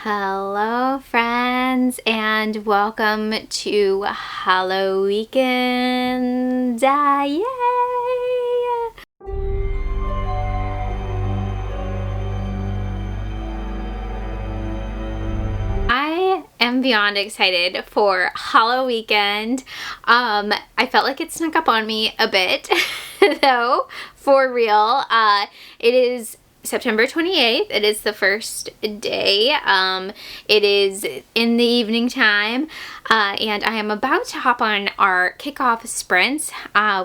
Hello friends and welcome to Halloweekend. Yay! I am beyond excited for Halloweekend. I felt like it snuck up on me a bit though, for real. It is September 28th. It is the first day. It is in the evening time, and I am about to hop on our kickoff sprints,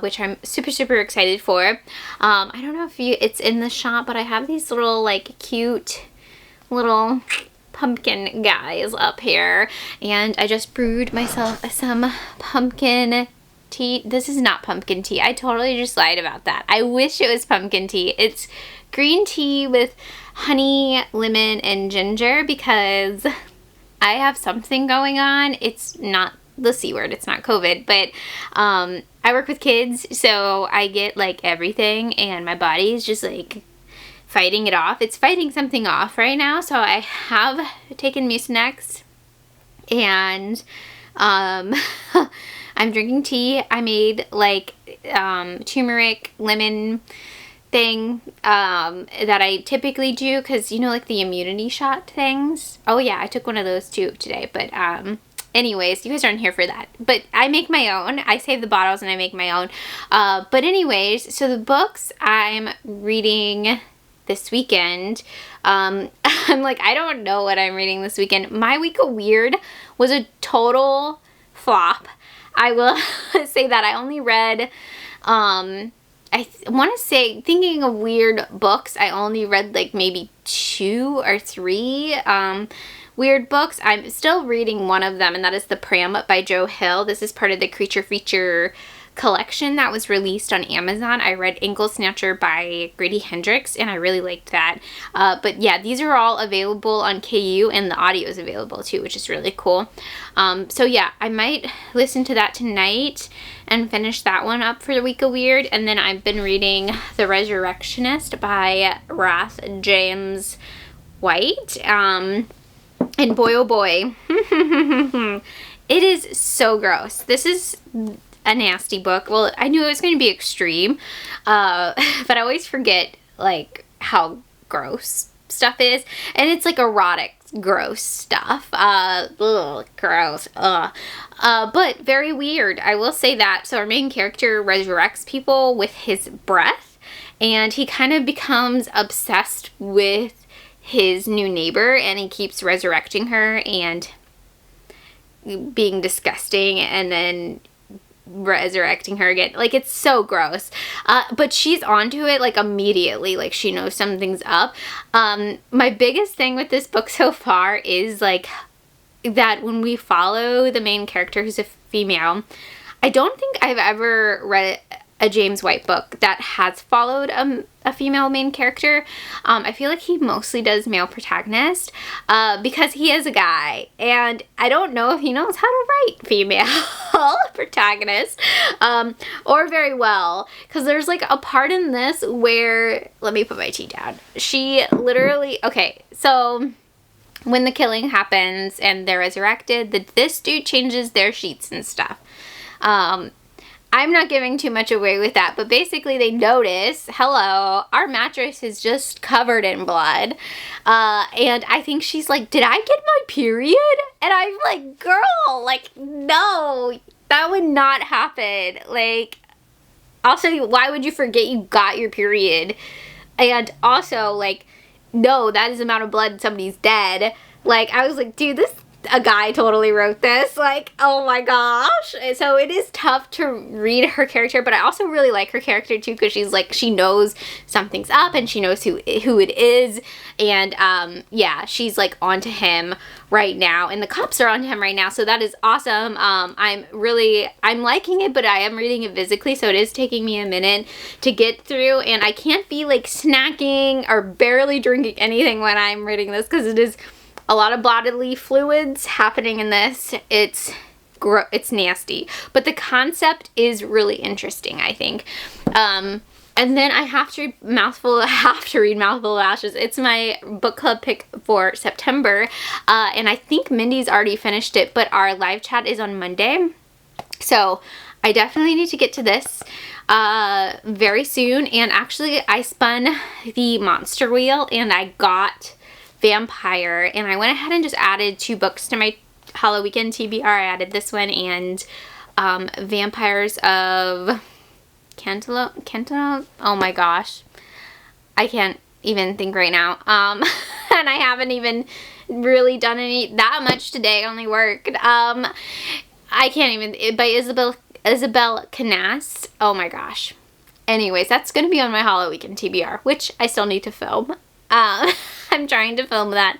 which I'm super excited for. I don't know if it's in the shop, but I have these little like cute little pumpkin guys up here, and I just brewed myself some pumpkin tea. This is not pumpkin tea. I totally just lied about that. I wish it was pumpkin tea. It's green tea with honey, lemon, and ginger because I have something going on. It's not the C word. It's not COVID, but I work with kids, so I get like everything, and my body is just like fighting it off. It's fighting something off right now, so I have taken Mucinex, and I'm drinking tea. I made like turmeric lemon thing that I typically do because, you know, like the immunity shot things. Oh yeah, I took one of those too today, but anyways, you guys aren't here for that. But I make my own. I save the bottles and I make my own. But anyways, so the books I'm reading this weekend, I'm like, I don't know what I'm reading this weekend. My week of weird was a total flop. I will say that. I only read, I want to say, thinking of weird books, I only read like maybe 2 or 3 weird books. I'm still reading one of them, and that is The Pram by Joe Hill. This is part of the Creature Feature collection that was released on Amazon. I read Ankle Snatcher by Grady Hendrix, and I really liked that. But yeah, these are all available on KU, and the audio is available too, which is really cool. So yeah, I might listen to that tonight and finish that one up for the week of weird. And then I've been reading The Resurrectionist by Rath James White. And boy oh boy, it is so gross. This is a nasty book. Well, I knew it was going to be extreme, but I always forget like how gross stuff is, and it's like erotic gross stuff. Gross. But very weird, I will say that. So our main character resurrects people with his breath, and he kind of becomes obsessed with his new neighbor, and he keeps resurrecting her and being disgusting and then resurrecting her again. Like, it's so gross. But she's onto it like immediately. Like, she knows something's up. My biggest thing with this book so far is like that when we follow the main character, who's a female, I don't think I've ever read a James White book that has followed a female main character. I feel like he mostly does male protagonist because he is a guy, and I don't know if he knows how to write female protagonist or very well, because there's like a part in this where, let me put my tea down. She literally, okay, so when the killing happens and they're resurrected, this dude changes their sheets and stuff. I'm not giving too much away with that, but basically they notice, hello, our mattress is just covered in blood. And I think she's like, did I get my period? And I'm like, girl, like, no, that would not happen. Like, also, why would you forget you got your period? And also, like, no, that is the amount of blood, somebody's dead. Like, I was like, dude, a guy totally wrote this. Like, oh my gosh. So it is tough to read her character, but I also really like her character too, because she's like, she knows something's up and she knows who it is. And yeah, she's like onto him right now, and the cops are onto him right now, so that is awesome. I'm liking it, but I am reading it physically, so it is taking me a minute to get through, and I can't be like snacking or barely drinking anything when I'm reading this, because it is a lot of bodily fluids happening in this. It's nasty, but the concept is really interesting, I think. And then I have to read Mouthful of Ashes. It's my book club pick for September. And I think Mindy's already finished it, but our live chat is on Monday. So I definitely need to get to this very soon. And actually, I spun the Monster Wheel and I got Vampire. And I went ahead and just added 2 books to my Halloweekend TBR. I added this one and Vampires of Cantaloupe. Oh my gosh. I can't even think right now. And I haven't even really done that much today. I only worked. I can't even, by Isabel Canast. Oh my gosh. Anyways, that's going to be on my Halloweekend TBR, which I still need to film. I'm trying to film that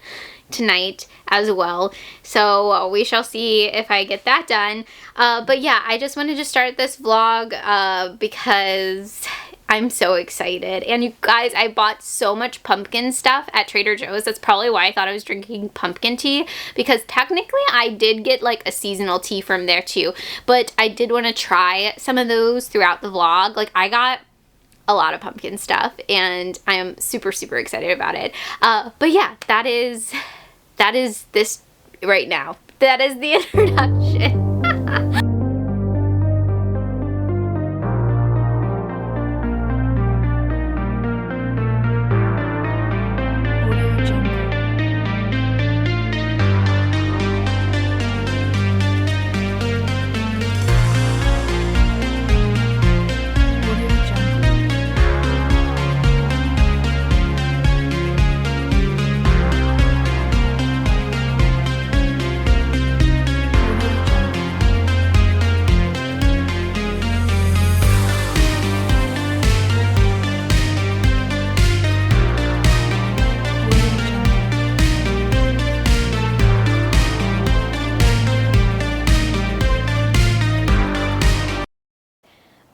tonight as well, so we shall see if I get that done. But yeah, I just wanted to start this vlog because I'm so excited. And you guys, I bought so much pumpkin stuff at Trader Joe's. That's probably why I thought I was drinking pumpkin tea, because technically I did get like a seasonal tea from there too, but I did want to try some of those throughout the vlog. Like, I got a lot of pumpkin stuff and I am super excited about it. But yeah, that is this right now. That is the introduction.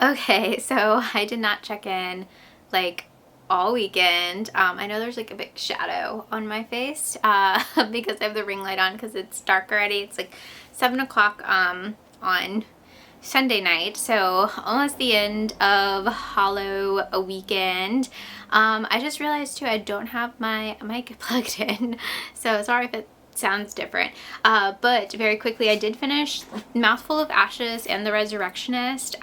Okay, so I did not check in like all weekend. I know there's like a big shadow on my face because I have the ring light on because it's dark already. It's like 7 o'clock on Sunday night, so almost the end of Halloweekend. I just realized too I don't have my mic plugged in, so sorry if it sounds different, but very quickly, I did finish Mouthful of Ashes and The Resurrectionist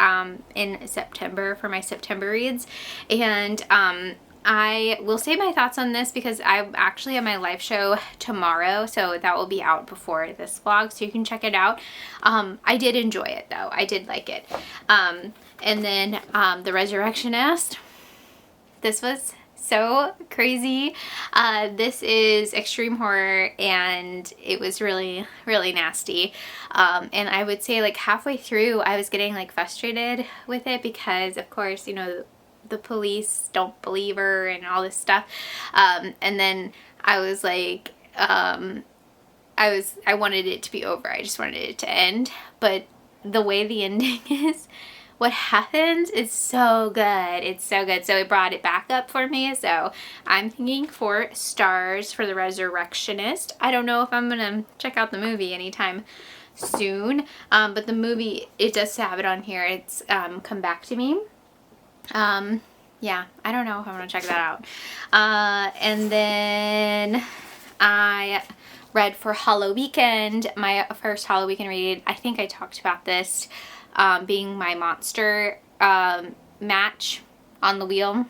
in September for my September reads, and I will say my thoughts on this because I'm actually at my live show tomorrow, so that will be out before this vlog, so you can check it out. I did enjoy it though. I did like it. And then The Resurrectionist, this was so crazy. This is extreme horror and it was really nasty, and I would say like halfway through I was getting like frustrated with it because of course, you know, the police don't believe her and all this stuff, and then I was like I wanted it to be over. I just wanted it to end, but the way the ending is, what happens is so good. It's so good. So it brought it back up for me. So I'm thinking 4 stars for The Resurrectionist. I don't know if I'm going to check out the movie anytime soon. But the movie, it does have it on here. It's Come Back to Me. Yeah, I don't know if I'm going to check that out. And then I read for Halloweekend, my first Halloweekend read. I think I talked about this. Being my monster match on the wheel,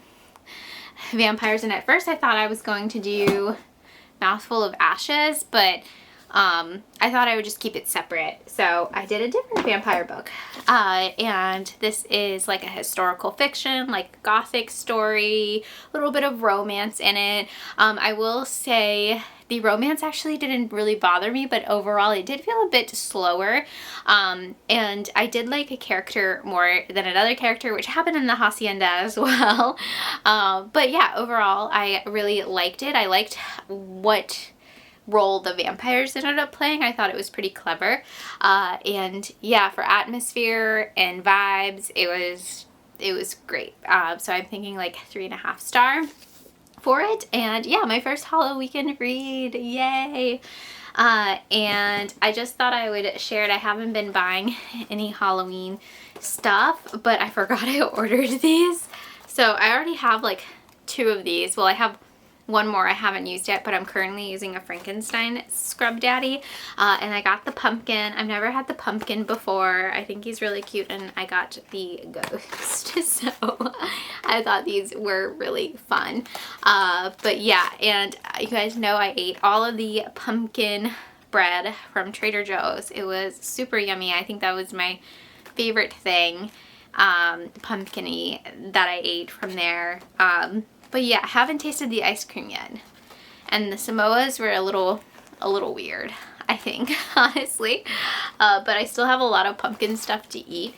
Vampires. And at first I thought I was going to do Mouthful of Ashes, but I thought I would just keep it separate. So I did a different vampire book, and this is like a historical fiction, like gothic story, a little bit of romance in it. I will say the romance actually didn't really bother me, but overall it did feel a bit slower, and I did like a character more than another character, which happened in the Hacienda as well. But yeah, overall I really liked it. I liked what role the vampires ended up playing. I thought it was pretty clever, and yeah, for atmosphere and vibes, it was great. So I'm thinking like 3.5 star for it. And yeah, my first Halloweekend read, yay. And I just thought I would share it. I haven't been buying any Halloween stuff, but I forgot I ordered these, So I already have like 2 of these. Well, I have one more I haven't used yet, but I'm currently using a Frankenstein Scrub Daddy. And I got the pumpkin. I've never had the pumpkin before. I think he's really cute, and I got the ghost. So I thought these were really fun. But yeah, and you guys know I ate all of the pumpkin bread from Trader Joe's. It was super yummy. I think that was my favorite thing, pumpkin-y, that I ate from there. But yeah, I haven't tasted the ice cream yet. And the Samoas were a little weird, I think, honestly. But I still have a lot of pumpkin stuff to eat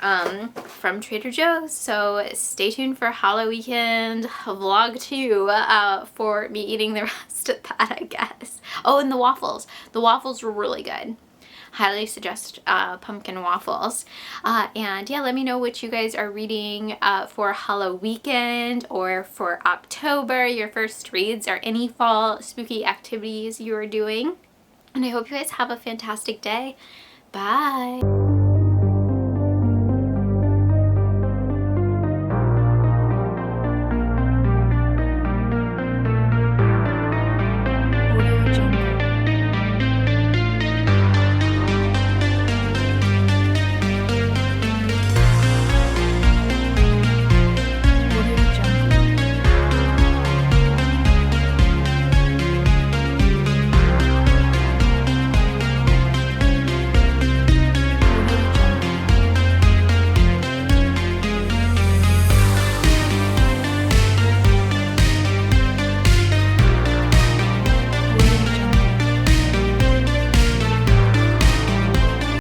from Trader Joe's. So stay tuned for Halloweekend vlog 2 for me eating the rest of that, I guess. Oh, and the waffles. The waffles were really good. Highly suggest pumpkin waffles. And yeah, let me know what you guys are reading for Halloweekend or for October, your first reads, or any fall spooky activities you are doing. And I hope you guys have a fantastic day. Bye!